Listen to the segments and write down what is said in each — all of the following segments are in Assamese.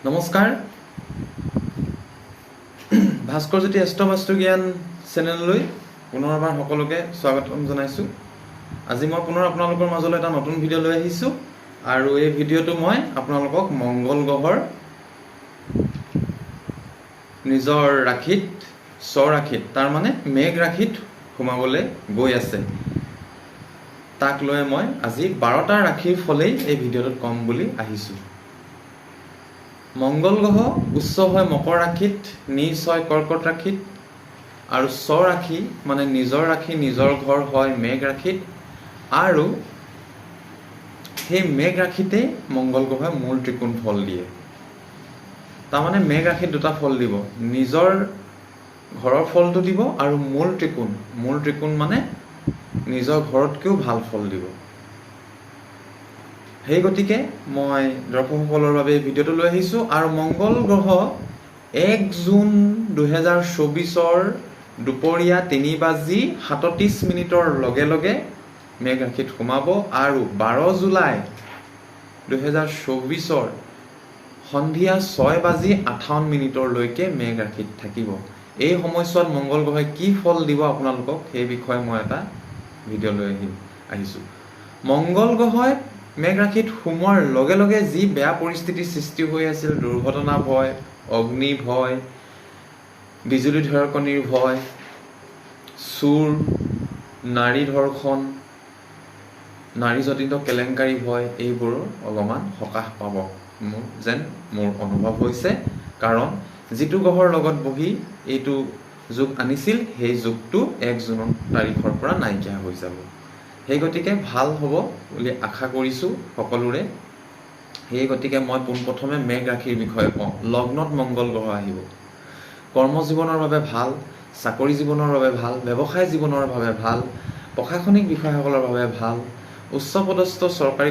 নমস্কাৰ ভাস্কৰজ্যোতি এষ্ট্ৰবাস্তু জ্ঞান চেনেললৈ পুনৰবাৰ সকলোকে স্বাগতম জনাইছোঁ। আজি মই পুনৰ আপোনালোকৰ মাজলৈ এটা নতুন ভিডিঅ' লৈ আহিছোঁ আৰু এই ভিডিঅ'টো মই আপোনালোকক মংগল গ্ৰহৰ নিজৰ ৰাশিত স্বৰাশিত তাৰমানে মেঘ ৰাশিত সোমাবলৈ গৈ আছে, তাক লৈ মই আজি 12টা ৰাশিৰ ফলেই এই ভিডিঅ'টোত ক'ম বুলি আহিছোঁ। মংগল গ্ৰহ উচ্চ হয় মকৰ ৰাশিত, নিচ হয় কৰ্কট ৰাশিত আৰু স্বৰাশি মানে নিজৰ ৰাশি নিজৰ ঘৰ হয় মেঘ ৰাশিত আৰু সেই মেঘ ৰাশিতেই মংগল গ্ৰহই মূল ত্ৰিকোণ ফল দিয়ে। তাৰমানে মেঘ ৰাশিত দুটা ফল দিব, নিজৰ ঘৰৰ ফলটো দিব আৰু মূল ত্ৰিকোণ মানে নিজৰ ঘৰতকৈও ভাল ফল দিব। সেই গতিকে মই দৰ্শকসকলৰ বাবে এই ভিডিঅ'টো লৈ আহিছোঁ আৰু মংগল গ্ৰহ 1 জুন 2024 দুপৰীয়া 3:37 লগে লগে মেঘ ৰাশিত সোমাব আৰু 12 জুলাই 2024 সন্ধিয়া 6:58 মেঘ ৰাশিত থাকিব। এই সময়ছোৱাত মংগল গ্ৰহই কি ফল দিব আপোনালোকক সেই বিষয়ে মই এটা ভিডিঅ' লৈ আহিছোঁ। মংগল গ্ৰহই মেঘ ৰাশিত সোমোৱাৰ লগে লগে যি বেয়া পৰিস্থিতিৰ সৃষ্টি হৈ আছিল, দুৰ্ঘটনা ভয়, অগ্নি ভয়, বিজুলী ঢেৰেকনিৰ ভয়, চুৰ, নাৰী ধৰ্ষণ, নাৰীজনিত কেলেংকাৰী ভয়, এইবোৰৰ অলপমান সকাহ পাব মোৰ অনুভৱ হৈছে। কাৰণ যিটো গ্ৰহৰ লগত বহি এইটো যুগ আনিছিল সেই যুগটো 1 জুন তাৰিখৰ পৰা নাইকিয়া হৈ যাব। সেই গতিকে ভাল হ'ব বুলি আশা কৰিছোঁ সকলোৰে। সেই গতিকে মই পোনপ্ৰথমে মেঘ ৰাশিৰ বিষয়ে কওঁ। লগ্নত মংগল গ্ৰহ আহিব। কৰ্মজীৱনৰ বাবে ভাল, চাকৰি জীৱনৰ বাবে ভাল, ব্যৱসায় জীৱনৰ বাবে ভাল, প্ৰশাসনিক বিষয়াসকলৰ বাবে ভাল, উচ্চপদস্থ চৰকাৰী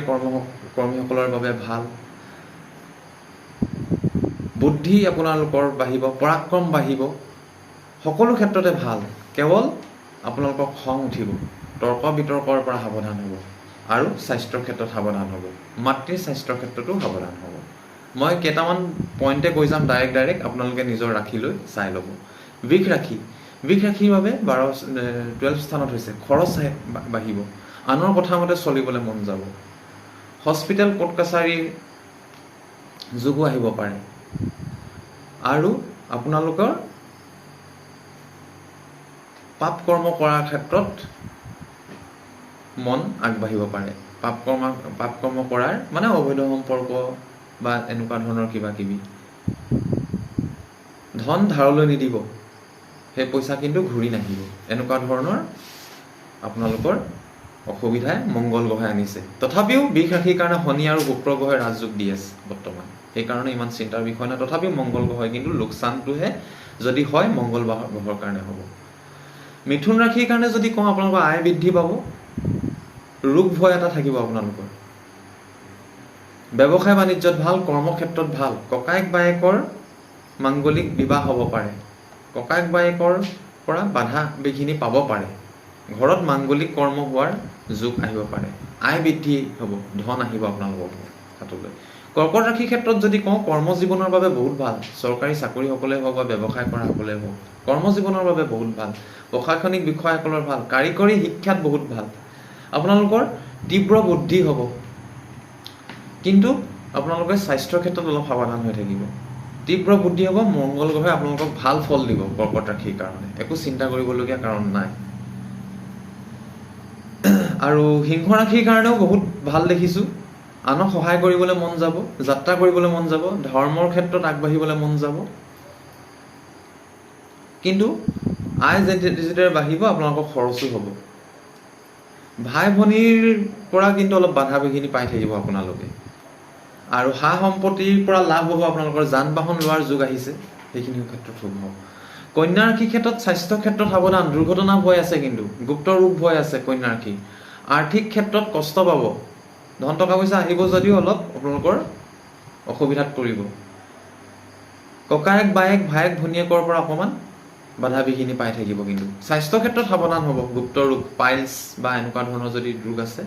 কৰ্মীসকলৰ বাবে ভাল, বুদ্ধি আপোনালোকৰ বাঢ়িব, পৰাক্ৰম বাঢ়িব, সকলো ক্ষেত্ৰতে ভাল। কেৱল আপোনালোকৰ খং উঠিব, তৰ্ক বিতৰ্কৰ পৰা সাৱধান হ'ব আৰু স্বাস্থ্যৰ ক্ষেত্ৰত সাৱধান হ'ব, মাতৃৰ স্বাস্থ্যৰ ক্ষেত্ৰতো সাৱধান হ'ব। মই কেইটামান পইণ্টে কৈ যাম ডাইৰেক্ট আপোনালোকে নিজৰ ৰাশিলৈ চাই ল'ব। বৃষ ৰাশিৰ বাবে 12 স্থানত হৈছে। খৰচ বাঢ়িব, আনৰ কথা মতে চলিবলৈ মন যাব, হস্পিটেল কোৰ্ট কাছাৰীৰ যোগো আহিব পাৰে আৰু আপোনালোকৰ পাপ কৰ্ম কৰাৰ ক্ষেত্ৰত মন আগবাঢ়িব পাৰে। পাপ কৰ্ম কৰাৰ মানে অবৈধ সম্পৰ্ক বা এনেকুৱা ধৰণৰ কিবা কিবি। ধন ধাৰলৈ নিদিব, সেই পইচা কিন্তু ঘূৰি নাহিব। এনেকুৱা ধৰণৰ আপোনালোকৰ অসুবিধাই মংগল গ্ৰহে আনিছে। তথাপিও বৃষ ৰাশিৰ কাৰণে শনি আৰু শুক্ৰ গ্ৰহে ৰাজযোগ দি আছে বৰ্তমান, সেইকাৰণে ইমান চিন্তাৰ বিষয় নাই। তথাপিও মংগল গ্ৰহে কিন্তু লোকচানটোহে যদি হয় মংগল গ্ৰহৰ কাৰণে হ'ব। মিথুন ৰাশিৰ কাৰণে যদি কওঁ, আপোনালোকৰ আয় বৃদ্ধি পাব, ৰোগ ভয় এটা থাকিব আপোনালোকৰ। ব্যৱসায় বাণিজ্যত ভাল, কৰ্মক্ষেত্ৰত ভাল। ককায়েক বায়েকৰ মাংগলিক বিবাহ হ'ব পাৰে, ককায়েক বায়েকৰ পৰা বাধা বিঘিনি পাব পাৰে, ঘৰত মাংগলিক কৰ্ম হোৱাৰ যোগ আহিব পাৰে, আয় বৃদ্ধি হ'ব, ধন আহিব আপোনালোকৰ হাতলৈ। কৰ্কট ৰাশিৰ ক্ষেত্ৰত যদি কওঁ, কৰ্মজীৱনৰ বাবে বহুত ভাল। চৰকাৰী চাকৰিসকলে হওক বা ব্যৱসায় কৰাসকলে হওক, কৰ্মজীৱনৰ বাবে বহুত ভাল। প্ৰশাসনিক বিষয়াসকলৰ ভাল, কাৰিকৰী শিক্ষাত বহুত ভাল। আপোনালোকৰ তীব্ৰ বুদ্ধি হ'ব, কিন্তু আপোনালোকে স্বাস্থ্যৰ ক্ষেত্ৰত অলপ সাৱধান হৈ থাকিব। তীব্ৰ বুদ্ধি হ'ব, মংগল গ্ৰহে আপোনালোকক ভাল ফল দিব কৰ্কট ৰাশিৰ কাৰণে, একো চিন্তা কৰিবলগীয়া কাৰণ নাই। আৰু সিংহ ৰাশিৰ কাৰণেও বহুত ভাল দেখিছোঁ। আনক সহায় কৰিবলৈ মন যাব, যাত্ৰা কৰিবলৈ মন যাব, ধৰ্মৰ ক্ষেত্ৰত আগবাঢ়িবলৈ মন যাব। কিন্তু আয় যেতিয়াদৰে বাঢ়িব আপোনালোকৰ খৰচো হ'ব। ভাই ভনীৰ পৰা কিন্তু অলপ বাধা বিঘিনি পাই থাকিব আপোনালোকে। আৰু সা সম্পত্তিৰ পৰা লাভ হ'ব, আপোনালোকৰ যান বাহন লোৱাৰ যোগ আহিছে, সেইখিনি ক্ষেত্ৰত শুভ হ'ব। কন্যা ৰাশিৰ ক্ষেত্ৰত স্বাস্থ্যৰ ক্ষেত্ৰত সাৱধান, দুৰ্ঘটনা ভয় আছে, কিন্তু গুপ্ত ৰোগ ভয় আছে কন্যা ৰাশি। আৰ্থিক ক্ষেত্ৰত কষ্ট পাব, ধন টকা পইচা আহিব যদিও অলপ আপোনালোকৰ অসুবিধাত পৰিব। ককায়েক বায়েক ভায়েক ভনীয়েকৰ পৰা অকণমান বাধা বিঘিনি পাই থাকিব, কিন্তু স্বাস্থ্যৰ ক্ষেত্ৰত সাৱধান হ'ব। গুপ্ত ৰোগ, পাইলছ বা এনেকুৱা ধৰণৰ যদি ৰোগ আছে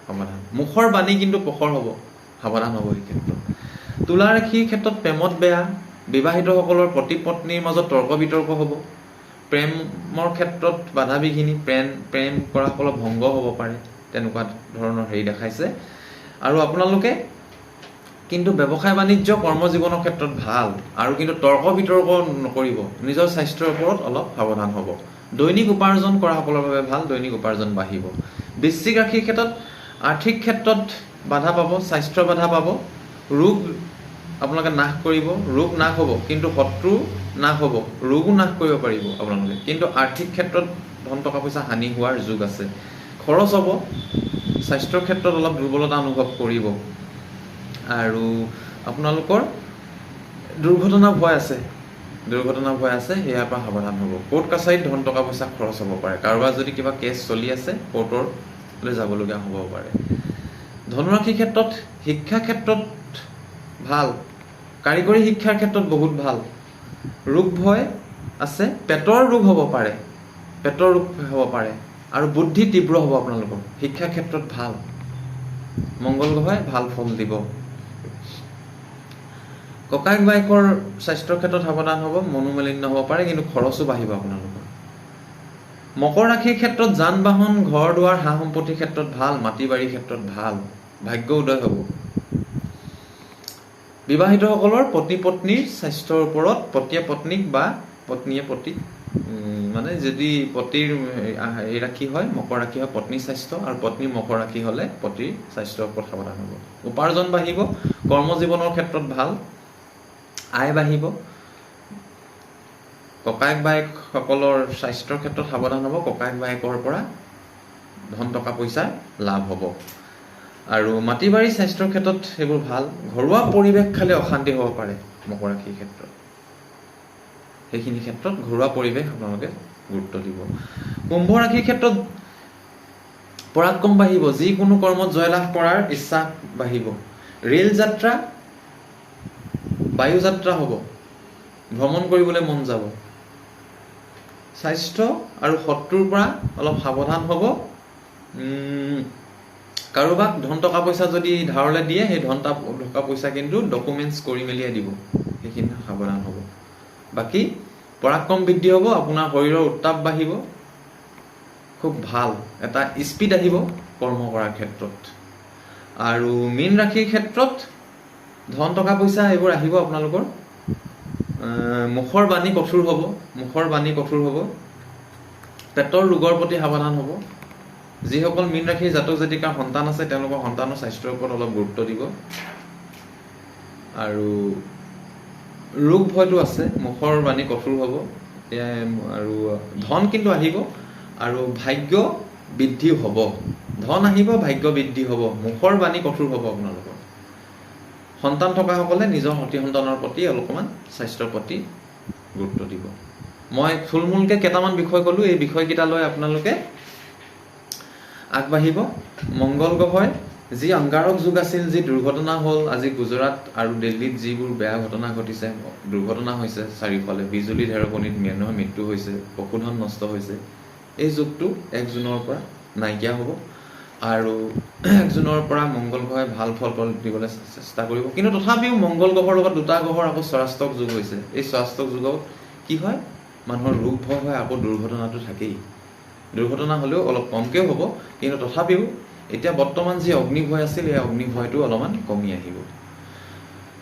সাৱধান। মুখৰ বাণী কিন্তু প্ৰখৰ হ'ব, সাৱধান হ'ব এই ক্ষেত্ৰত। তো তুলা ৰাশিৰ ক্ষেত্ৰত প্ৰেমত বেয়া, বিবাহিতসকলৰ পতি পত্নীৰ মাজত তৰ্ক বিতৰ্ক হ'ব, প্ৰেমৰ ক্ষেত্ৰত বাধা বিঘিনি, প্ৰেম কৰাসকলৰ ভংগ হ'ব পাৰে, তেনেকুৱা ধৰণৰ হেৰি দেখাইছে। আৰু আপোনালোকে কিন্তু ব্যৱসায় বাণিজ্য কৰ্মজীৱনৰ ক্ষেত্ৰত ভাল, আৰু কিন্তু তৰ্ক বিতৰ্ক নকৰিব, নিজৰ স্বাস্থ্যৰ ওপৰত অলপ সাৱধান হ'ব। দৈনিক উপাৰ্জন কৰাসকলৰ বাবে ভাল, দৈনিক উপাৰ্জন বাঢ়িব। বৃশ্চিক ৰাশিৰ ক্ষেত্ৰত আৰ্থিক ক্ষেত্ৰত বাধা পাব, স্বাস্থ্যৰ বাধা পাব, ৰোগ আপোনালোকে নাশ কৰিব, ৰোগ নাশ হ'ব, কিন্তু শত্ৰু নাশ হ'ব, ৰোগো নাশ কৰিব পাৰিব আপোনালোকে, কিন্তু আৰ্থিক ক্ষেত্ৰত ধন টকা পইচা হানি হোৱাৰ যোগ আছে। খৰচ হ'ব, স্বাস্থ্যৰ ক্ষেত্ৰত অলপ দুৰ্বলতা অনুভৱ কৰিব, আৰু আপোনালোকৰ দুৰ্ঘটনা ভয় আছে, সেয়াৰ পৰা সাৱধান হ'ব। কোৰ্ট কাছাৰীত ধন টকা পইচা খৰচ হ'ব পাৰে, কাৰোবাৰ যদি কিবা কেছ চলি আছে কোৰ্টলৈ যাবলগীয়া হ'ব পাৰে। ধনুৰাশিৰ ক্ষেত্ৰত শিক্ষা ক্ষেত্ৰত ভাল, কাৰিকৰী শিক্ষাৰ ক্ষেত্ৰত বহুত ভাল। ৰোগ ভয় আছে, পেটৰ ৰোগ হ'ব পাৰে, আৰু বুদ্ধি তীব্ৰ হ'ব আপোনালোকৰ। শিক্ষা ক্ষেত্ৰত ভাল, মংগল গ্ৰহে ভাল ফল দিব। ককায়েক ভায়েকৰ স্বাস্থ্যৰ ক্ষেত্ৰত সাৱধান হ'ব, মনোমালিন্য হ'ব পাৰে, কিন্তু খৰচো বাঢ়িব আপোনালোকৰ। মকৰ ৰাশিৰ ক্ষেত্ৰত যান বাহন, ঘৰ দুৱাৰ, সা সম্পত্তিৰ ক্ষেত্ৰত ভাল, মাটি বাৰীৰ ক্ষেত্ৰত ভাল, ভাগ্য উদয় হ'ব। বিবাহিতসকলৰ পতি পত্নীৰ স্বাস্থ্যৰ ওপৰত, পতিয়ে পত্নীক বা পত্নীয়ে পতিক, মানে যদি পতিৰ ৰাশি হয়, মকৰ ৰাশি হয় পত্নীৰ স্বাস্থ্য, আৰু পত্নী মকৰ ৰাশি হ'লে পতিৰ স্বাস্থ্যৰ ওপৰত সাৱধান হ'ব। উপাৰ্জন বাঢ়িব, কৰ্মজীৱনৰ ক্ষেত্ৰত ভাল, আয় বাঢ়িব। ককায়েক ভায়েকসকলৰ স্বাস্থ্যৰ ক্ষেত্ৰত সাৱধান হ'ব, ককায়েক ভায়েকৰ পৰা ধন টকা পইচাৰ লাভ হ'ব। আৰু মাটি বাৰী স্বাস্থ্যৰ ক্ষেত্ৰত সেইবোৰ ভাল। ঘৰুৱা পৰিৱেশ খালি অশান্তি হ'ব পাৰে মকৰ ৰাশিৰ ক্ষেত্ৰত, সেইখিনি ক্ষেত্ৰত ঘৰুৱা পৰিৱেশ আপোনালোকে গুৰুত্ব দিব। কুম্ভ ৰাশিৰ ক্ষেত্ৰত পৰাক্ৰম বাঢ়িব, যিকোনো কৰ্মত জয়লাভ কৰাৰ ইচ্ছা বাঢ়িব। ৰেল যাত্ৰা, বায়ু যাত্ৰা হ'ব, ভ্ৰমণ কৰিবলৈ মন যাব। স্বাস্থ্য আৰু শত্ৰুৰ পৰা অলপ সাৱধান হ'ব। কাৰোবাক ধন টকা পইচা যদি ধাৰলৈ দিয়ে, সেই ধন টকা পইচা কিন্তু ডকুমেণ্টছ কৰি মেলিয়ে দিব, সেইখিনি সাৱধান হ'ব। বাকী পৰাক্ৰম বৃদ্ধি হ'ব, আপোনাৰ শৰীৰৰ উত্তাপ বাঢ়িব, খুব ভাল এটা স্পীড আহিব কৰ্ম কৰাৰ ক্ষেত্ৰত। আৰু মীন ৰাশিৰ ক্ষেত্ৰত ধন টকা পইচা এইবোৰ আহিব আপোনালোকৰ। মুখৰ বাণী কঠোৰ হ'ব, পেটৰ ৰোগৰ প্ৰতি সাৱধান হ'ব। যিসকল মীন ৰাশিৰ জাতক জাতিকাৰ সন্তান আছে, তেওঁলোকৰ সন্তানৰ স্বাস্থ্যৰ ওপৰত অলপ গুৰুত্ব দিব। আৰু ৰোগ ভয়টো আছে, মুখৰ বাণী কঠোৰ হ'ব, আৰু ধন কিন্তু আহিব, আৰু ভাগ্য বৃদ্ধি হ'ব। ধন আহিব, ভাগ্য বৃদ্ধি হ'ব, মুখৰ বাণী কঠোৰ হ'ব আপোনালোকৰ। সন্তান থকাসকলে নিজৰ সতি সন্তানৰ প্ৰতি অলপমান স্বাস্থ্যৰ প্ৰতি গুৰুত্ব দিব। মই থুলমূলকৈ কেইটামান বিষয় ক'লোঁ, এই বিষয়কেইটালৈ আপোনালোকে আগবাঢ়িব। মংগল গ্ৰহই যি অংগাৰক যুগ আছিল, যি দুৰ্ঘটনা হ'ল, আজি গুজৰাট আৰু দিল্লীত যিবোৰ বেয়া ঘটনা ঘটিছে, দুৰ্ঘটনা হৈছে চাৰিওফালে, বিজুলী ঢেৰেকণিত মানুহৰ মৃত্যু হৈছে, পশুধন নষ্ট হৈছে, এই যুগটো 1 জুনৰ পৰা নাইকিয়া হ'ব। আৰু 1 জুনৰ পৰা মংগল গ্ৰহে ভাল ফল দিবলৈ চেষ্টা কৰিব। কিন্তু তথাপিও মংগল গ্ৰহৰ লগত 2টা গ্ৰহৰ আকৌ স্বৰাষ্টক যুগ হৈছে। এই স্বৰাষ্টক যুগত কি হয়, মানুহৰ ৰোগ ভয় হয়, আকৌ দুৰ্ঘটনাটো থাকেই। দুৰ্ঘটনা হ'লেও অলপ কমকৈ হ'ব, কিন্তু তথাপিও এতিয়া বৰ্তমান যি অগ্নিভয় আছিল, এই অগ্নিভয়টো অলপমান কমি আহিব।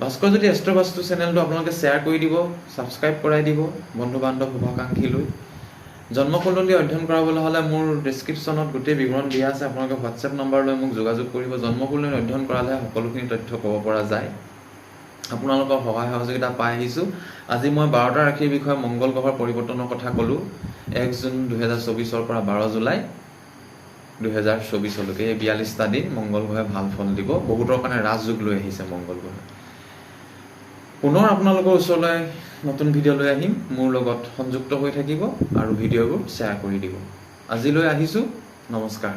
ভাস্কৰজ্যোতি এষ্ট্ৰবাস্তু চেনেলটো আপোনালোকে শ্বেয়াৰ কৰি দিব, ছাবস্ক্ৰাইব কৰাই দিব বন্ধু বান্ধৱ শুভাকাংক্ষীলৈ। জন্মকুণ্ডলী অধ্যয়ন কৰাবলৈ হ'লে মোৰ ডেছক্ৰিপশ্যনত গোটেই বিৱৰণ দিয়া আছে, আপোনালোকে হোৱাটছএপ নম্বৰলৈ মোক যোগাযোগ কৰিব। জন্মকুণ্ডলী অধ্যয়ন কৰালেহে সকলোখিনি তথ্য ক'ব পৰা যায়। আপোনালোকৰ সহায় সহযোগিতা পাই আহিছোঁ। আজি মই 12টা ৰাশিৰ বিষয়ে মংগল গ্ৰহৰ পৰিৱৰ্তনৰ কথা ক'লোঁ। 1 জুন 2024 পৰা 12 জুলাই 2024লৈকে এই 42টা দিন মংগল গ্ৰহে ভাল ফল দিব। বহুতৰ কাৰণে ৰাজযোগ লৈ আহিছে মংগল গ্ৰহে। পুনৰ আপোনালোকৰ ওচৰলৈ নতুন ভিডিঅ' লৈ আহিম, মোৰ লগত সংযুক্ত হৈ থাকিব আৰু ভিডিঅ'বোৰ শ্বেয়াৰ কৰি দিব। আজিলৈ আহিছোঁ, নমস্কাৰ।